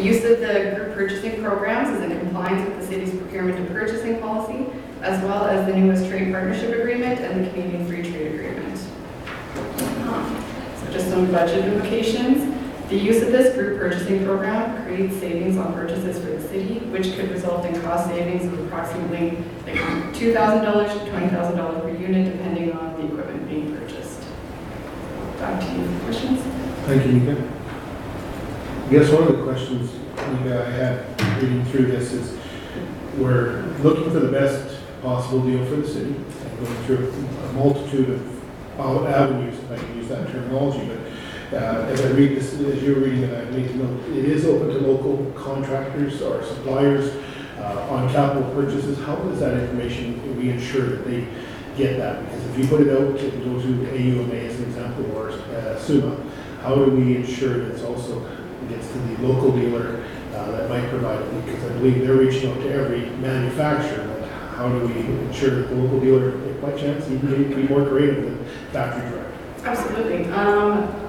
use of the group purchasing programs is in compliance with the city's procurement and purchasing policy, as well as the newest trade partnership agreement and the Canadian Free Trade Agreement. So just some budget implications. The use of this group purchasing program creates savings on purchases for the city, which could result in cost savings of approximately like $2,000 to $20,000 per unit, depending on the equipment being purchased. Back to you. Questions? Thank you, Nika. I guess one of the questions, Nika, I had reading through this is we're looking for the best possible deal for the city and going through a multitude of avenues, if I can use that terminology. But as I read this, as you're reading it, I need to know it is open to local contractors or suppliers on capital purchases. How does that information, we ensure that they get that? Because if you put it out and go to AUMA as an example, or SUMA, how do we ensure that it's also gets to the local dealer that might provide it? Because I believe they're reaching out to every manufacturer. But how do we ensure that the local dealer, if by chance, he can be more creative than factory direct? Absolutely.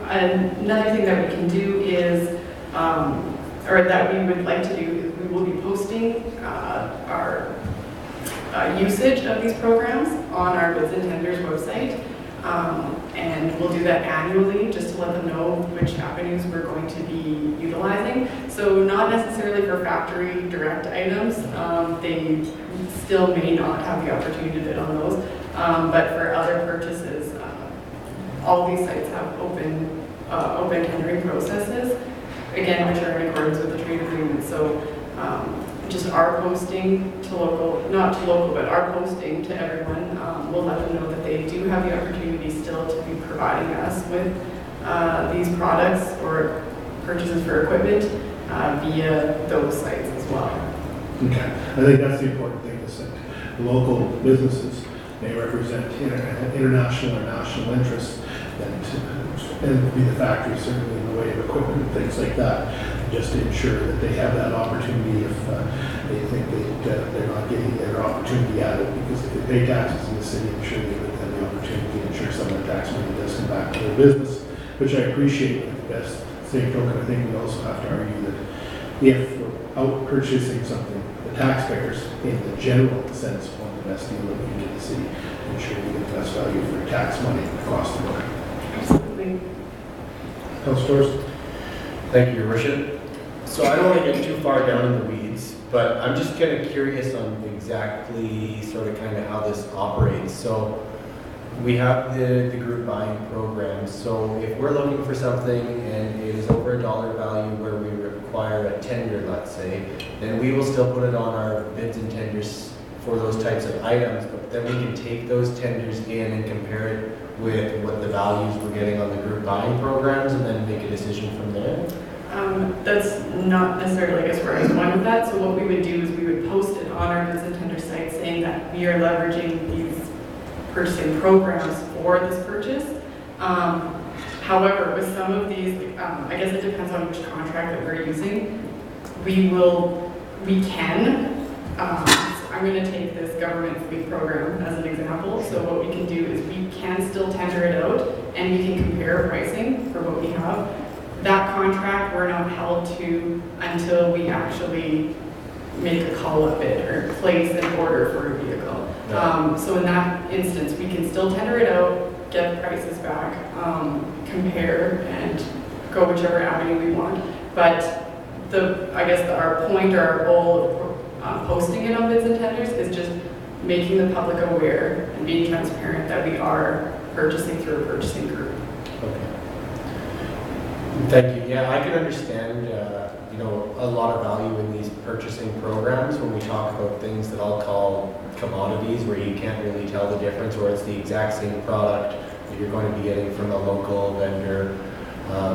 Another thing that we can do is, or that we would like to do, is we will be posting our usage of these programs on our bids and tenders website. And we'll do that annually just to let them know which avenues we're going to be utilizing. So not necessarily for factory direct items, they still may not have the opportunity to bid on those, but for other purchases, all these sites have open tendering processes, again, which are in accordance with the trade agreement. So just our posting to local, not to local, but our posting to everyone will let them know that they do have the opportunity still to be providing us with these products or purchases for equipment via those sites as well. Okay, I think that's the important thing, is that local businesses may represent international or national interests, and be the factory certainly in the way of equipment and things like that, just to ensure that they have that opportunity if they think that they're not getting their opportunity at it. Because if they pay taxes in the city, I'm sure they would have the opportunity to ensure some of the tax money does come back to their business, which I appreciate at the best. Same token, I think we also have to argue that if we're out purchasing something, the taxpayers, in the general sense, want the best deal that we can get the city to ensure we get the best value for tax money across the board. Absolutely. Councilor, thank you, Your Worship. So I don't want to get too far down in the weeds, but I'm just kind of curious on exactly sort of kind of how this operates. So we have the group buying program. So if we're looking for something and it is over $1 value where we require a tender, let's say, then we will still put it on our bids and tenders for those types of items, but then we can take those tenders in and compare it with what the values we're getting on the group buying programs and then make a decision from there? That's not necessarily, I guess, where I was going with that. So what we would do is we would post it on our bids and tender site saying that we are leveraging these purchasing programs for this purchase. However, with some of these, I guess it depends on which contract that we're using. We can, I'm going to take this government fleet program as an example. So what we can do is we can still tender it out and we can compare pricing for what we have. That contract we're not held to until we actually make a call-up bid or place an order for a vehicle. So in that instance, we can still tender it out, get prices back, compare, and go whichever avenue we want. But our point or our goal of posting it on bids and tenders is just making the public aware and being transparent that we are purchasing through a purchasing group. Okay. Thank you. Yeah, I can understand, a lot of value in these purchasing programs when we talk about things that I'll call commodities, where you can't really tell the difference, or it's the exact same product that you're going to be getting from a local vendor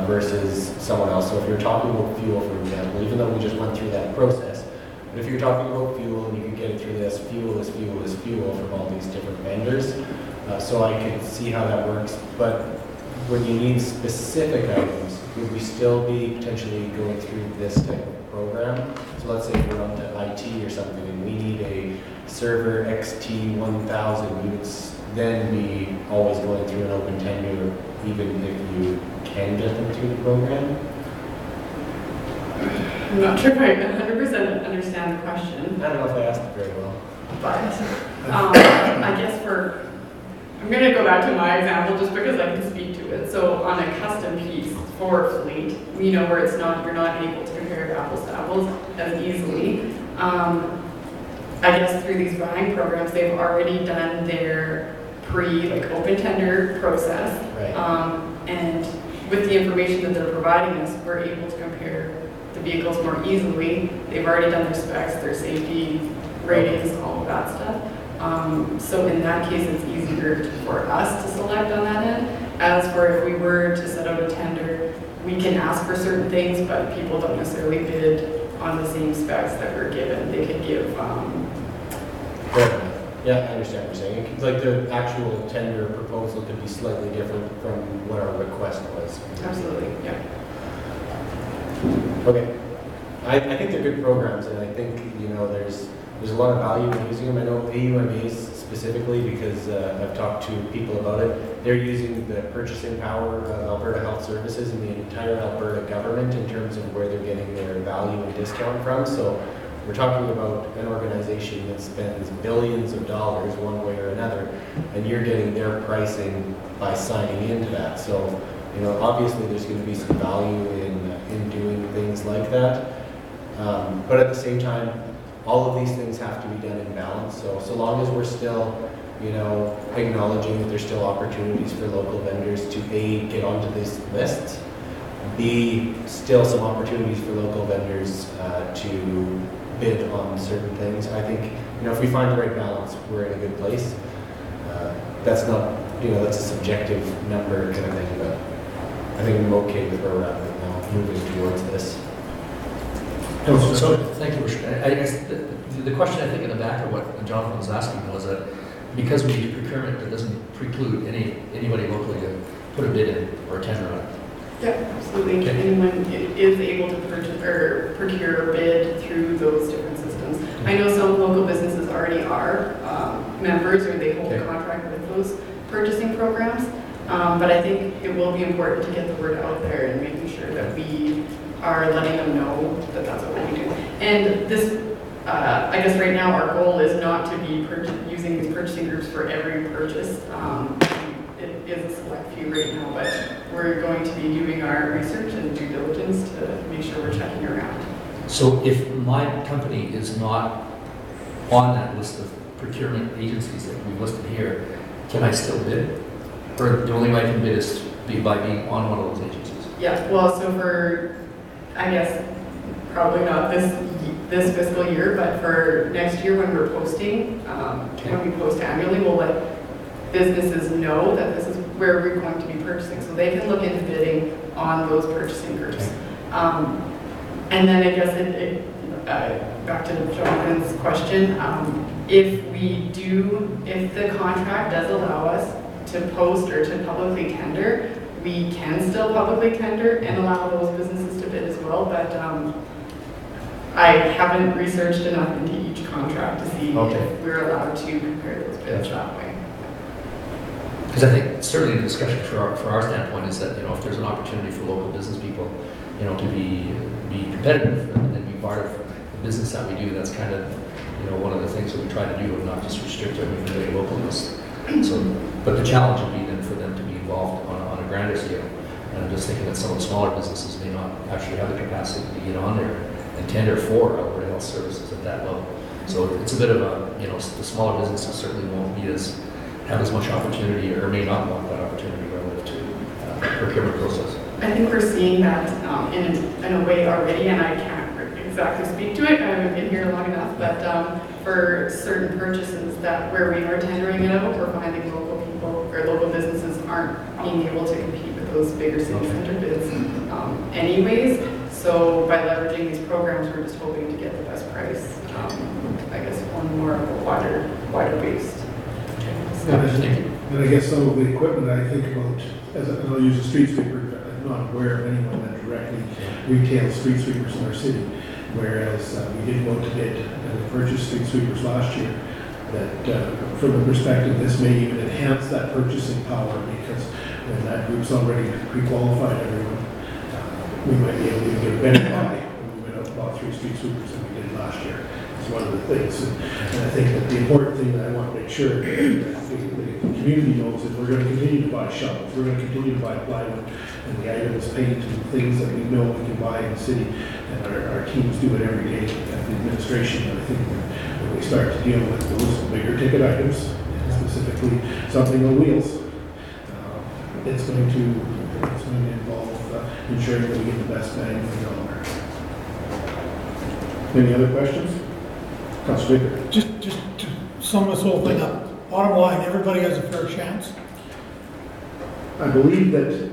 versus someone else. So if you're talking about fuel, for example, even though we just went through that process, but if you're talking about fuel and you can get it through this, fuel is fuel is fuel from all these different vendors. So I could see how that works. But when you need specific items, would we still be potentially going through this type of program? So let's say we're on to IT or something and we need a server XT1000, you would then be always going through an open tender, even if you can get them through the program? I'm not sure if I 100% understand the question, I don't know if I asked it very well. but I guess I'm going to go back to my example just because I can speak to it. So on a custom piece for fleet, you know, where you're not able to compare apples to apples as easily. I guess through these buying programs, they've already done their open tender process. Right. And with the information that they're providing us, we're able to compare the vehicles more easily. They've already done their specs, their safety ratings, all of that stuff. So in that case, it's easier for us to select on that end. As for if we were to set out a tender, we can ask for certain things, but people don't necessarily bid on the same specs that we're given. They could give, Right. Yeah, I understand what you're saying. It's like the actual tender proposal could be slightly different from what our request was. absolutely, yeah. Okay. I think they're good programs, and I think, you know, there's a lot of value in using them. I know AUMAs specifically, because I've talked to people about it. They're using the purchasing power of Alberta Health Services and the entire Alberta government in terms of where they're getting their value and discount from. So we're talking about an organization that spends billions of dollars one way or another, and you're getting their pricing by signing into that. So, you know, obviously there's going to be some value in doing things like that. But at the same time, all of these things have to be done in balance. So long as we're still, you know, acknowledging that there's still opportunities for local vendors to A, get onto these lists, B, still some opportunities for local vendors to bid on certain things. I think, you know, if we find the right balance, we're in a good place. That's not, you know, that's a subjective number kind of thing, but I think I'm okay with where we're at right now, moving towards this. So, thank you, Richard. I guess the question I think in the back of what Jonathan was asking was that because we do procurement, that doesn't preclude anybody locally to put a bid in or a tender on it. Yeah, absolutely. Okay. Anyone is able to purchase or procure or bid through those different systems. I know some local businesses already are members, or they hold a contract with those purchasing programs. But I think it will be important to get the word out there and making sure that we are letting them know that that's what we do. And this, I guess right now our goal is not to be using these purchasing groups for every purchase. It is a select few right now, but we're going to be doing our research and due diligence to make sure we're checking around. So if my company is not on that list of procurement agencies that we've listed here, can I still bid? Or the only way I can bid is by being on one of those agencies? Yeah, well, so for, I guess, probably not this fiscal year, but for next year when we're posting, when we post annually, we'll let businesses know that this is where we're going to be purchasing, so they can look into bidding on those purchasing groups. And then I guess back to Jonathan's question, if the contract does allow us to post or to publicly tender, we can still publicly tender and allow those businesses to bid as well, but I haven't researched enough into each contract to see if we're allowed to compare those bids that way. Because I think certainly the discussion for our standpoint is that, you know, if there's an opportunity for local business people, you know, to be competitive and be part of the business that we do, that's kind of, you know, one of the things that we try to do, and not just restrict everything to localness. So, but the challenge would be then for them to be involved on a grander scale. And I'm just thinking that some of the smaller businesses may not actually have the capacity to get on there and tender for Alberta Health Services at that level. So it's a bit of a, you know, the smaller businesses certainly won't have as much opportunity, or may not want that opportunity relative to the procurement process. I think we're seeing that in a way already, and I can't exactly speak to it. I haven't been here long enough, but for certain purchases that where we are tendering it out, we're finding local people or local businesses aren't being able to compete with those bigger city center bids anyways. So by leveraging these programs, we're just hoping to get the best price. I guess on more of a wider based. And I guess some of the equipment I think about, and I'll use a street sweeper, I'm not aware of anyone that directly retails street sweepers in our city, whereas we did go to bid and we purchased street sweepers last year. That from the perspective, this may even enhance that purchasing power, because when that group's already pre-qualified everyone, we might be able to get a better buy when we went out and bought 3 street sweepers than we did last year. It's one of the things. And I think that the important thing that I want to make sure that the community knows that we're going to continue to buy shovels, we're going to continue to buy plywood, and the items, paint, and things that we know we can buy in the city. And our teams do it every day at the administration. And I think when we start to deal with those bigger ticket items, and specifically something on wheels, it's going to involve ensuring that we get the best bang for the dollar. Any other questions? Councilor Baker. Just to sum this whole thing up, bottom line, everybody has a fair chance. I believe that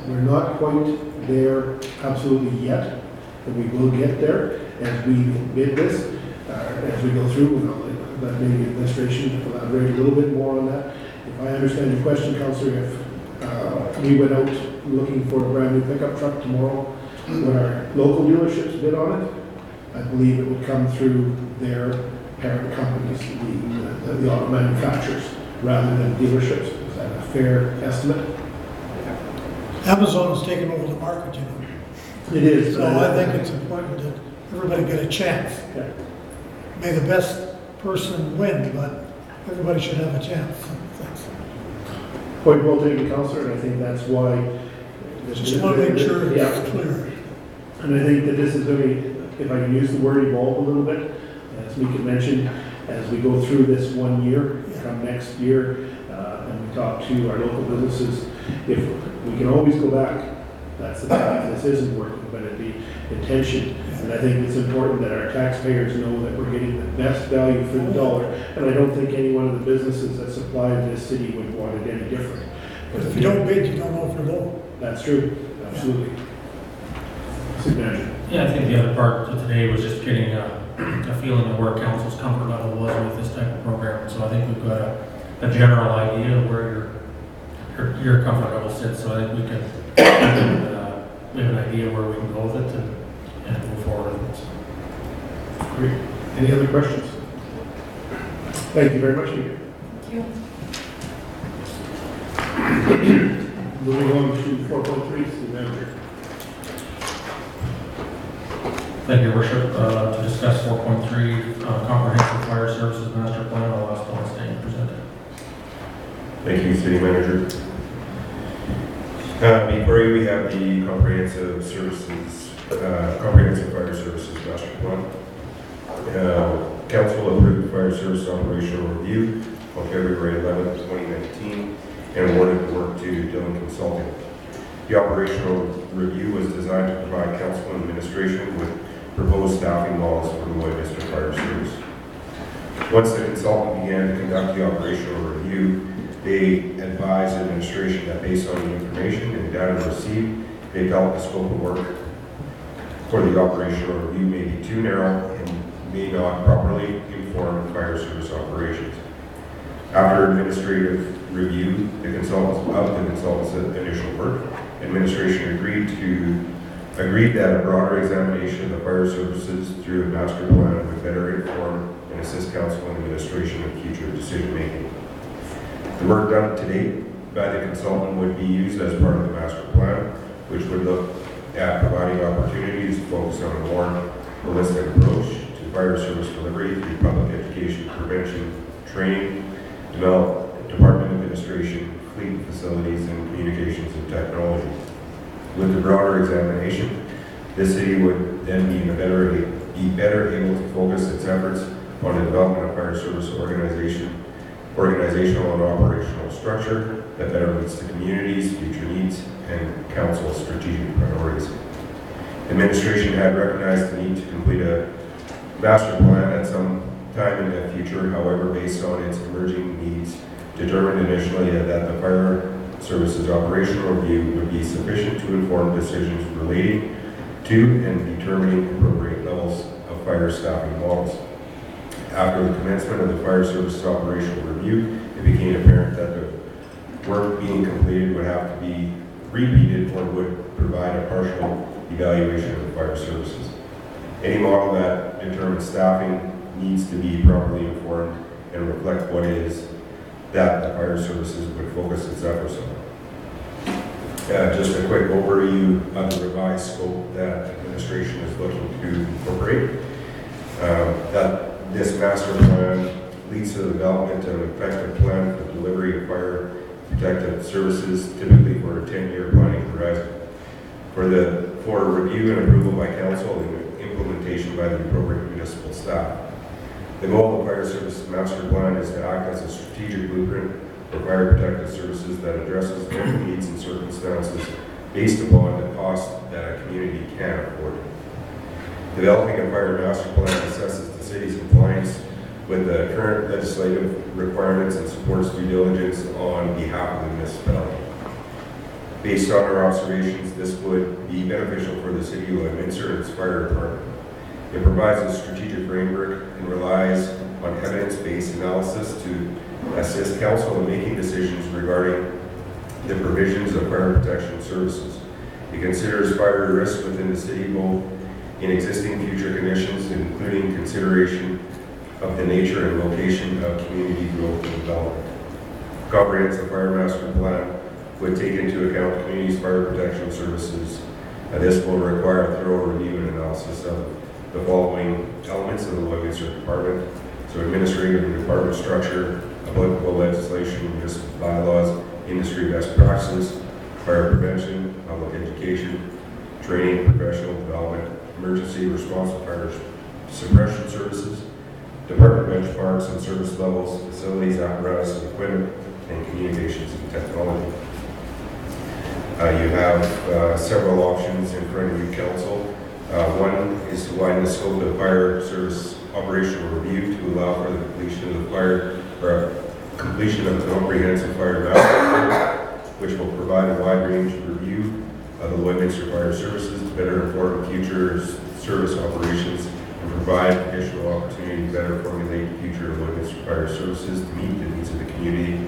we're not quite there absolutely yet, but we will get there as we bid this, as we go through. But maybe administration to elaborate a little bit more on that. If I understand your question, Councilor, if we went out looking for a brand new pickup truck tomorrow, when our local dealerships bid on it, I believe it would come through their parent companies, the auto manufacturers, rather than dealerships. Is that a fair estimate? Amazon has taken over the market, you know. It is. So I think it's important that everybody get a chance. Yeah. May the best person win, but everybody should have a chance. Thanks. Point well taken, Councilor, and I think that's why. Just want to make sure Yeah. it's clear. And I think that this is going to be, if I can use the word, evolve a little bit, as Mika mentioned, as we go through this 1 year, come next year, and we talk to our local businesses, if we can always go back, that's the time, if this isn't working, but it'd be intention. And I think it's important that our taxpayers know that we're getting the best value for the dollar, and I don't think any one of the businesses that supply this city would want it any different. But if you don't bid, you don't know if you're low. That's true, absolutely. City Manager. Yeah, I think the other part of today was just getting a feeling of where council's comfort level was with this type of program. So I think we've got a general idea of where your comfort level sits. So I think we have an idea where we can go with it and move forward with it. So. Great. Any other questions? Thank you very much, Mika. Thank you. Moving on to 4.3, City Manager. Thank you, Your Worship. To discuss 4.3 Comprehensive Fire Services Master Plan, I'll ask Don Stain to present it. Thank you, City Manager. Before you, we have the Comprehensive Fire Services Master Plan. Council approved the Fire Service Operational Review on February 11, 2019, and awarded the work to Dillon Consulting. The operational review was designed to provide council and administration with proposed staffing models for the Lloyd District Fire Service. Once the consultant began to conduct the operational review, they advised administration that based on the information and data received, they felt the scope of work for the operational review may be too narrow and may not properly inform fire service operations. After administrative review, the consultant's initial work, administration agreed that a broader examination of the fire services through a master plan would better inform and assist council and administration in future decision making. The work done to date by the consultant would be used as part of the master plan, which would look at providing opportunities to focus on a more holistic approach to fire service delivery through public education, prevention, training, department administration, fleet facilities, and communications and technology. With the broader examination, the city would then be better able to focus its efforts on the development of fire service organizational and operational structure that better meets the community's future needs and council's strategic priorities. Administration had recognized the need to complete a master plan at some time in the future, however, based on its emerging needs, determined initially that the fire services operational review would be sufficient to inform decisions relating to and determining appropriate levels of fire staffing models. After the commencement of the fire services operational review, it became apparent that the work being completed would have to be repeated or would provide a partial evaluation of the fire services. Any model that determines staffing needs to be properly informed and reflect what it is that the fire services would focus its efforts on. Just a quick overview of the revised scope that administration is looking to incorporate. That this master plan leads to the development of an effective plan for delivery of fire protective services, typically for a 10-year planning horizon. For review and approval by council and implementation by the appropriate municipal staff. The goal of the fire service master plan is to act as a strategic blueprint for fire protective services that addresses local needs and circumstances based upon the cost that a community can afford. Developing a fire master plan assesses the city's compliance with the current legislative requirements and supports due diligence on behalf of the municipality. Based on our observations, this would be beneficial for the city of Lloydminster and its fire department. It provides a strategic framework and relies on evidence-based analysis to assist council in making decisions regarding the provisions of fire protection services. It considers fire risk within the city, both in existing and future conditions, including consideration of the nature and location of community growth and development. Comprehensive fire master plan would take into account the community's fire protection services. This will require a thorough review and analysis of the following elements of the Lloydminster Department. So administrative and department structure, applicable legislation, municipal bylaws, industry best practices, fire prevention, public education, training, professional development, emergency response to fire suppression services, department benchmarks and service levels, facilities, apparatus and equipment, and communications and technology. You have several options in front of you, council. One is to widen the scope of the fire service operational review to allow for the completion of the comprehensive fire master plan, which will provide a wide range of review of the Lloydminster Fire Services to better inform future service operations and provide additional opportunity to better formulate future Lloydminster Fire Services to meet the needs of the community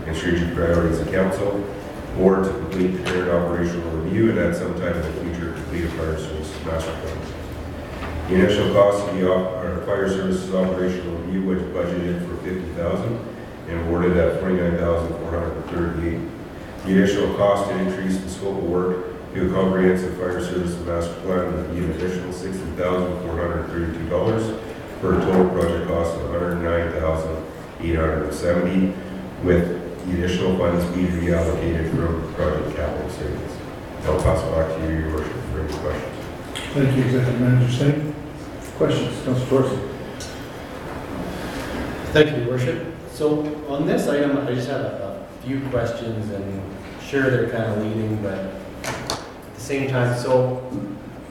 and strategic priorities of council, or to complete the current operational review and at some time in the future complete a fire service master plan. The initial cost of our fire services operational review was budgeted for $50,000 and awarded at $29,438. The initial cost to increase the scope of work to a comprehensive fire services master plan would be an additional $60,432 for a total project cost of $109,870, with the additional funds being reallocated from project capital savings. I'll pass it back to you, Your Worship, for any questions. Thank you, Executive Manager Singh. Questions, Councilor Torsi? Thank you, Your Worship. So on this item, I just have a few questions, and sure they're kind of leading, but at the same time, so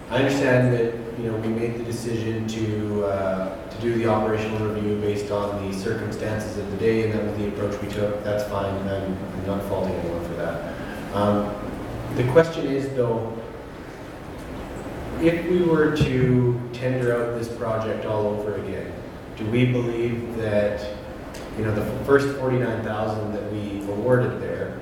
I understand that we made the decision to do the operational review based on the circumstances of the day, and that was the approach we took. That's fine. I'm not faulting anyone for that. The question is, though, if we were to tender out this project all over again, do we believe that the first $49,000 that we awarded there,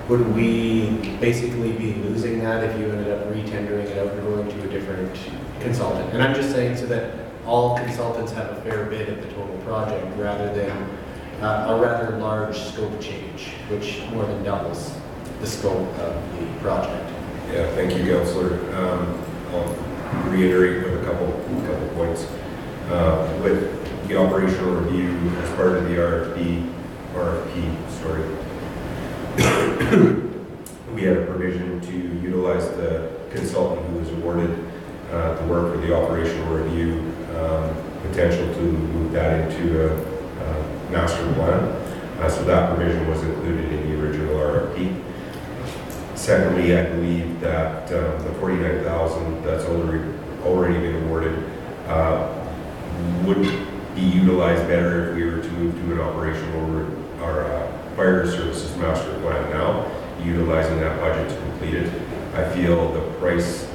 would we basically be losing that if you ended up re-tendering it out and going to a different consultant? And I'm just saying so that all consultants have a fair bid of the total project rather than a rather large scope change, which more than doubles the scope of the project. Yeah, thank you, Councillor. I'll reiterate with a couple points. With the operational review as part of the RFP, we had a provision to utilize the consultant who was awarded the work for the operational review, potential to move that into a master plan. So that provision was included in the original RFP. Secondly, I believe that the $49,000 that's already been awarded would be utilized better if we were to move to an operational or fire services master plan now, utilizing that budget to complete it. I feel the price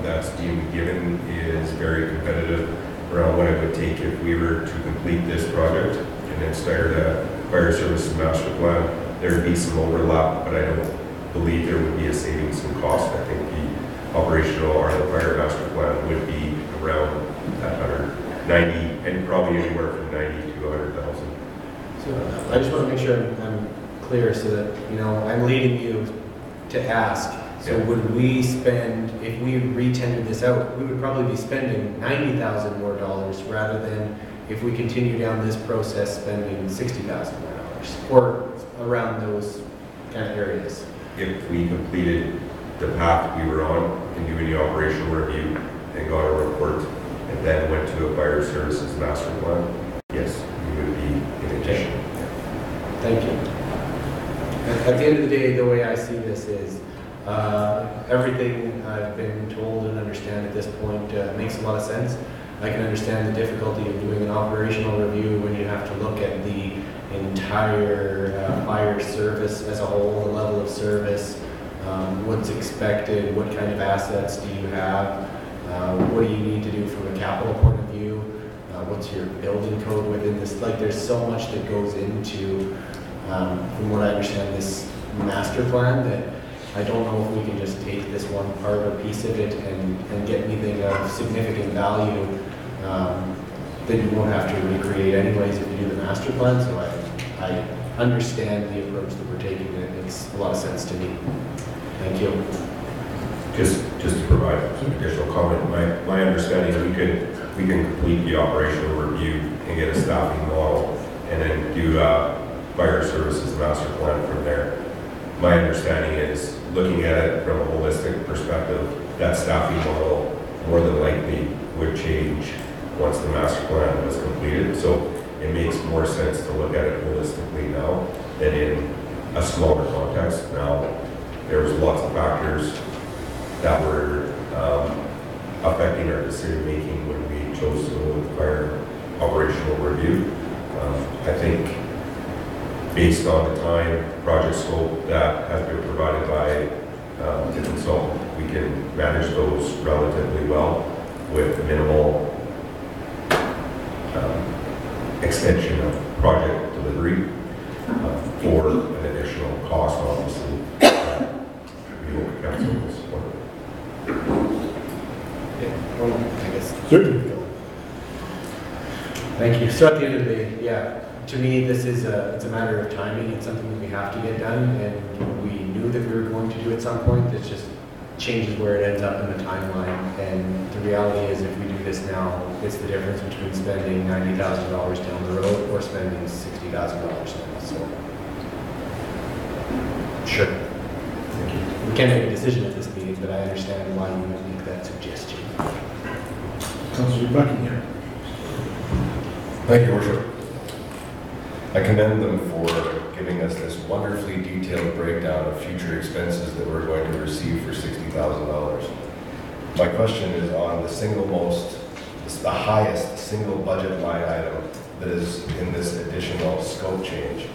that's being given is very competitive around what it would take if we were to complete this project and then start a fire services master plan. There would be some overlap, but I don't believe there would be a savings in cost. I think the operational or the fire master plan would be around that 190 and probably anywhere from 90 to 100,000. So I just want to make sure I'm clear so that I'm leading you to ask. So Yeah. would we spend, if we re-tendered this out, we would probably be spending $90,000 more dollars rather than if we continue down this process spending $60,000 more dollars, or around those kind of areas. If we completed the path we were on and doing the operational review and got a report and then went to a fire services master plan, yes, we would be in addition. Thank you. At the end of the day, the way I see this is, everything I've been told and understand at this point makes a lot of sense. I can understand the difficulty of doing an operational review when you have to look at the entire fire service as a whole, the level of service, what's expected, what kind of assets do you have, what do you need to do from a capital point of view, what's your building code within this. Like, there's so much that goes into, from what I understand, this master plan, that I don't know if we can just take this one part or piece of it and get anything of significant value that you won't have to recreate anyways if you do the master plan. So I understand the approach that we're taking, and it makes a lot of sense to me. Thank you. Just to provide some additional comment, my understanding is we can complete the operational review and get a staffing model and then do a fire services master plan from there. My understanding is, looking at it from a holistic perspective, that staffing model more than likely would change once the master plan was completed. So it makes more sense to look at it holistically now than in a smaller context. Now, there was lots of factors that were affecting our decision making when we chose to go with the fire operational review. I think based on the time, project scope that has been provided by the consultant, we can manage those relatively well with minimal extension of project delivery for an additional cost, obviously. We hope council will support it. Yeah, well, I guess. Certainly. Thank you. So at the end of the day, yeah, to me, this is it's a matter of timing. It's something that we have to get done, and we knew that we were going to do at some point. It just changes where it ends up in the timeline. And the reality is, if we do this now, it's the difference between spending $90,000 down the road or spending $60,000 now. So, sure. Thank you. We can't make a decision at this meeting, but I understand why you would make that suggestion. Councillor Buckingham. Thank you, Worship. I commend them for giving us this wonderfully detailed breakdown of future expenses that we're going to receive for $60,000. My question is on the the highest single budget line item that is in this additional scope change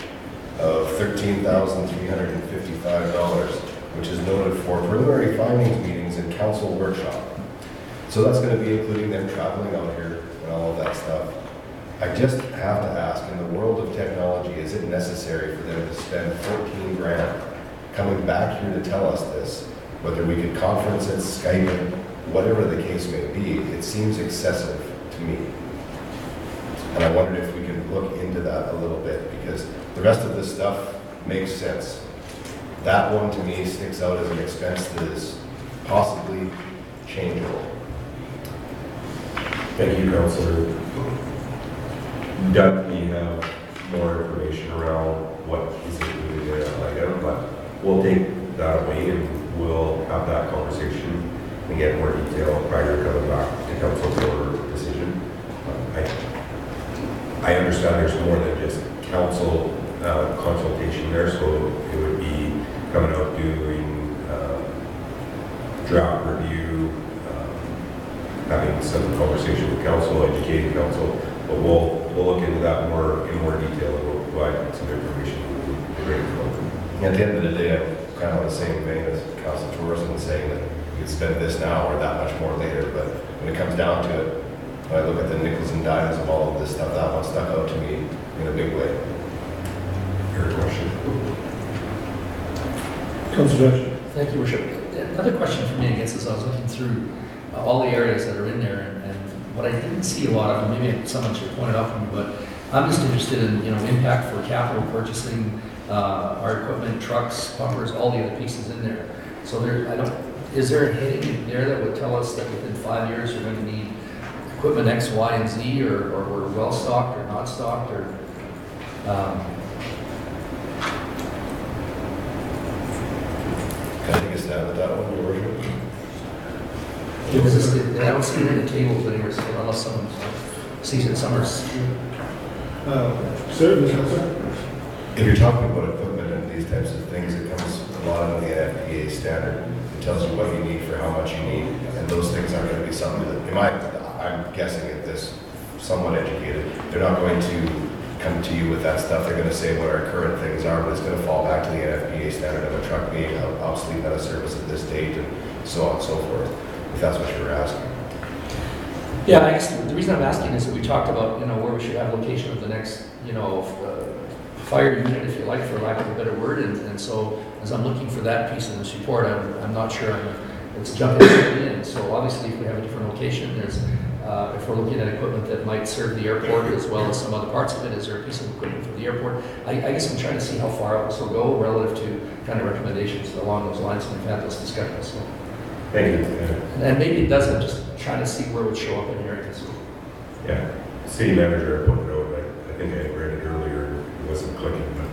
of $13,355, which is noted for preliminary findings meetings and council workshop. So that's going to be including them traveling out here and all of that stuff. I just have to ask, in the world of technology, is it necessary for them to spend 14 grand coming back here to tell us this? Whether we could conference it, Skype it, whatever the case may be, it seems excessive to me. And I wondered if we could look into that a little bit, because the rest of this stuff makes sense. That one to me sticks out as an expense that is possibly changeable. Thank you, Councillor. Definitely have more information around what is included in that item, but we'll take that away and we'll have that conversation and get more detail prior to coming back to council for a decision. I understand there's more than just council consultation there, so it would be coming out doing draft review, having some conversation with council, educating council, but we'll look into that in more detail and we'll provide some information to the great public. At the end of the day, I'm kind of on the same vein as Council Tourism, saying that we could spend this now or that much more later, but when it comes down to it, when I look at the nickels and dimes of all of this stuff, that one stuck out to me in a big way. Your question. Councillor Dutcher. Thank you, Worship. Another question for me, I guess, is I was looking through all the areas that are in there, and what I didn't see a lot of, and maybe someone should point it out for me, but I'm just interested in, impact for capital purchasing, our equipment, trucks, bumpers, all the other pieces in there. So is there a heading in there that would tell us that within 5 years you're going to need equipment X, Y, and Z, or we're well stocked or not stocked, or? Can I take a stab at that one, Your Worship? Because I don't see it in the tables anywhere, so unless someone sees it somewhere. Certainly, Councillor. If you're talking about equipment and these types of things, it comes a lot of the NFPA standard. It tells you what you need for how much you need, and those things aren't going to be something that, I'm guessing at this, somewhat educated, they're not going to come to you with that stuff. They're going to say what our current things are, but it's going to fall back to the NFPA standard of a truck being obsolete, out of service at this date, and so on and so forth, if that's what you were asking. Yeah, I guess the reason I'm asking is that we talked about, where we should have location of the next, fire unit, if you like, for lack of a better word. And so as I'm looking for that piece in this report, I'm not sure it's jumping in. So obviously, if we have a different location, there's, if we're looking at equipment that might serve the airport as well as some other parts of it, is there a piece of equipment for the airport? I guess I'm trying to see how far out this will go relative to kind of recommendations along those lines. We've had this discussion. So. Thank you. And maybe it doesn't, just trying to see where it would show up in areas. So. Yeah, city manager put it out, I think I read it earlier, it wasn't clicking, but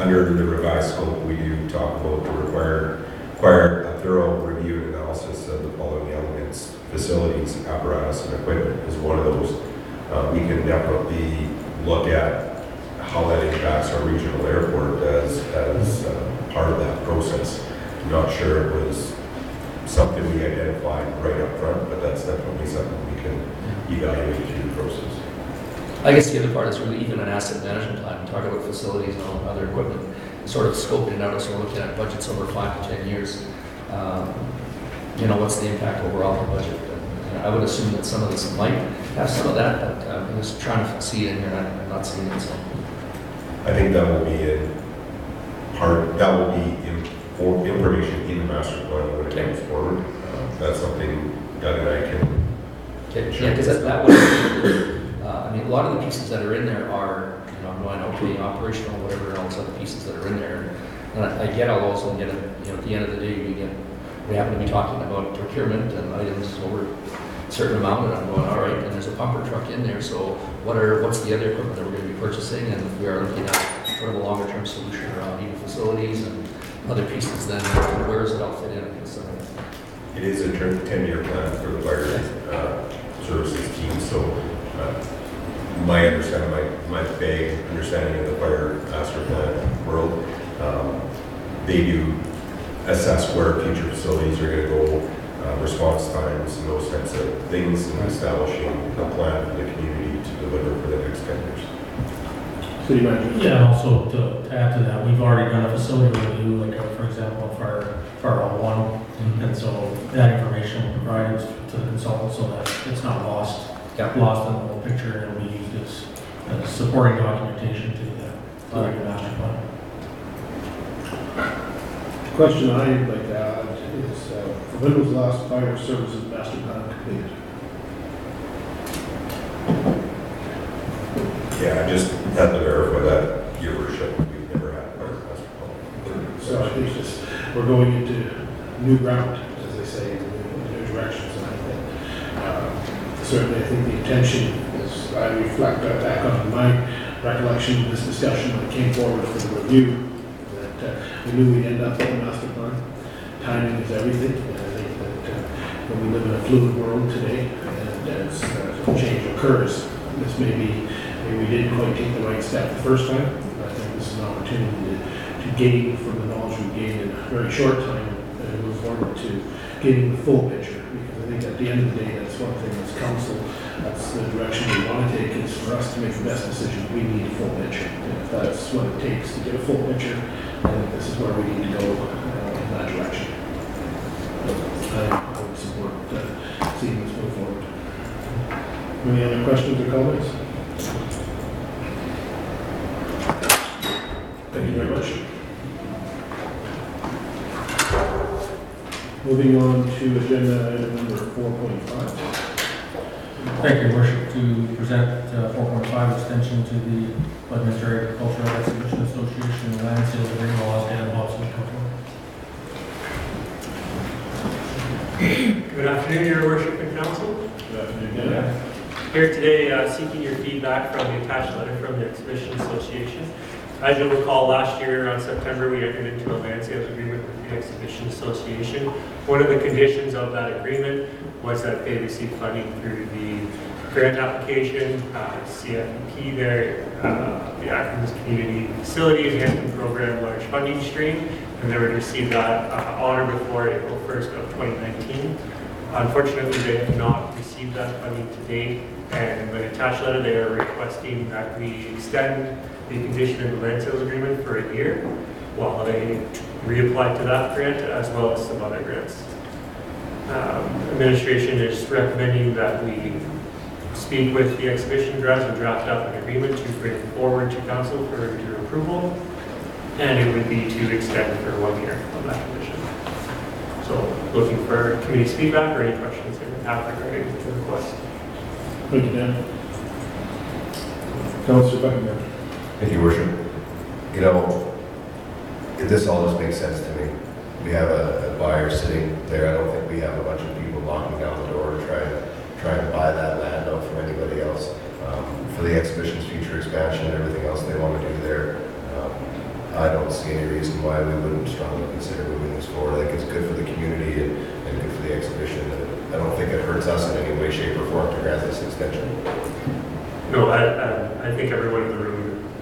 under the revised scope, we do talk about the require a thorough review and analysis of the following elements: facilities, apparatus, and equipment is one of those. We can definitely look at how that impacts our regional airport as part of that process. I'm not sure it was something we identified right up front, but that's definitely something we can evaluate through the process. I guess the other part is really even an asset management plan. We talk about facilities and all other equipment, sort of scoping it out as we're looking at budgets over 5 to 10 years. What's the impact overall on the budget? And I would assume that some of this might have some of that, but I'm just trying to see it in here and I'm not seeing it. So. I think that will be information in the master plan when it comes forward. That's something Doug and I can. Okay. Yeah, because that would. A lot of the pieces that are in there are, operational, whatever, and all those other pieces that are in there. And I get all those, and at the end of the day, we happen to be talking about procurement and items over a certain amount, and I'm going, all right, and there's a pumper truck in there, so what's the other equipment that we're going to be purchasing? And if we are looking at sort of a longer term solution around even facilities and other pieces, then where does it all fit in? It is a 10-year plan for the fire services team, so my vague understanding of the fire master plan world, they do assess where future facilities are going to go, response times, and those types of things, and establishing a plan for the community to deliver for the next 10 years. City manager. Yeah, and also to add to that, we've already done a facility review, like for example, Fire Hall 1, and so that information will be provided to the consultant so that it's not lost in the whole picture, and it'll be used as supporting documentation to the master plan. Question I'd like to add is, when was the last fire services master plan completed? Yeah, I just had to verify that, Your Worship, we've never had a fire master plan. So I think we're going into new ground, as they say, in new directions. And I think, certainly, I think the intention is, I reflect back on my recollection of this discussion when it came forward for the review, that we knew we'd end up with a master plan. Timing is everything, and I think that when we live in a fluid world today, and as change occurs, this maybe we didn't quite take the right step the first time. I think this is an opportunity to gain from the knowledge we gained in a very short time and move forward to getting the full picture. Because I think at the end of the day, that's one thing as council, that's the direction we want to take, is for us to make the best decision. We need a full picture. And if that's what it takes to get a full picture, then this is where we need to go in that direction. I would support seeing this move forward. Any other questions or comments? Thank you very much. Moving on to agenda item number 4.5. Thank you, Your Worship, to present 4.5 extension to the Leadminster Agricultural Exhibition Association Land Sales Agreement. I'll ask Dan Hobson to come forward. Good afternoon, Your Worship and Council. Good afternoon. Here today seeking your feedback from the attached letter from the Exhibition Association. As you'll recall, last year on September, we entered into a land sales agreement with the Exhibition Association. One of the conditions of that agreement was that they receive funding through the grant application, CFP there, the Acrony's Community Facility Enhancement Program large funding stream, and they would receive that honor before April 1st of 2019. Unfortunately, they have not received that funding to date, and in the attached letter, they are requesting that we extend the condition in the land sales agreement for a year while they reapply to that grant as well as some other grants. Administration is recommending that we speak with the exhibition grounds and draft up an agreement to bring forward to council for your approval, and it would be to extend for 1 year on that condition. So looking for committee's feedback or any questions that you have regarding the request. Thank you, Dan. Councillor Buckingham. Thank you, Worship. You know, this all just makes sense to me. We have a buyer sitting there. I don't think we have a bunch of people knocking down the door to try and buy that land out from anybody else. For the exhibition's future expansion and everything else they want to do there, I don't see any reason why we wouldn't strongly consider moving this forward. I think it's good for the community and good for the exhibition. I don't think it hurts us in any way, shape, or form to grant this extension. No, I think everyone in the room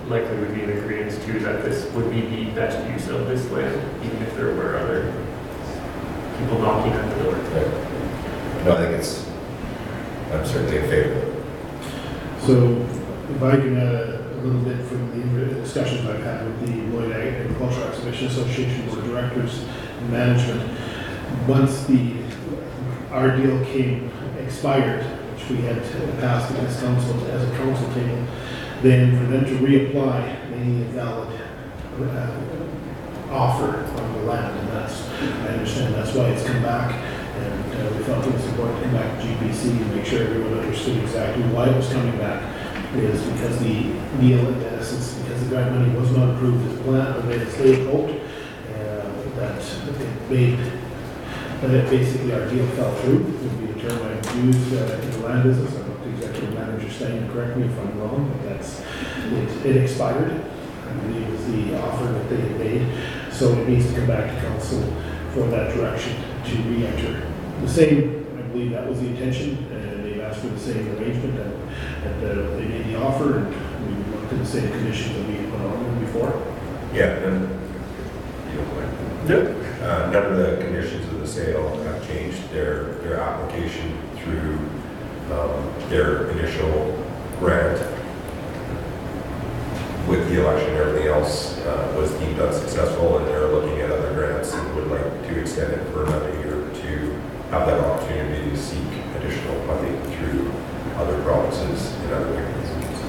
likely would be in agreement too that this would be the best use of this land, even if there were other people knocking at the door. Right. No, I think I'm certainly in favor of it. So if I can add a little bit from the discussions I've had with the Lloyd Agricultural Exhibition Association Board of Directors and Management, once our deal expired, which we had passed as a council table, then for them to reapply, they need a valid offer on the land, and I understand that's why it's come back, and we felt it was important to come back to GPC and make sure everyone understood exactly why it was coming back. Is because the deal, in essence, because the grant money was not approved as planned, as they had hoped, that basically our deal fell through. Would be the term I use in the land business. I'm not the executive manager saying, correct me if I'm wrong, but it expired. I believe it was the offer that they had made. So it needs to come back to council for that direction to re-enter. The same, I believe that was the intention, and they've asked for the same arrangement that they made the offer, and we looked at the same conditions that we had put on them before. Yeah, and you don't mind. None of the conditions of the sale have changed. Their application through their initial grant with the election and everything else was deemed unsuccessful, and they're looking at other grants and would like to extend it for another year to have that opportunity to seek additional funding through other provinces and other mechanisms.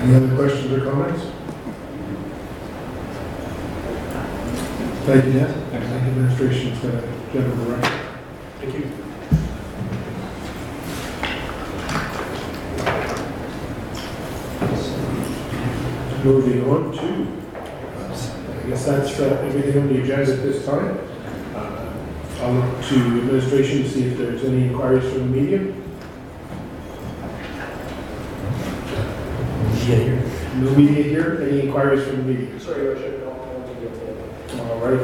Any other questions or comments? Thank you, Dan. I think administration is going to general direction. Thank you. Moving on to, I guess that's everything on the agenda at this time. I'll look to administration to see if there's any inquiries from the media. No media here. Any inquiries from the media? Sorry, Your Worship, All right.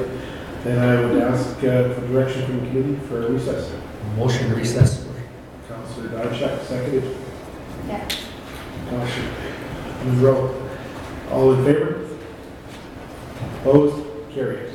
Then I would ask for direction from the committee for a recess. Motion to recess. Councillor Diachak, seconded. Yeah. Councillor Monroe. All in favor? Opposed? Carried.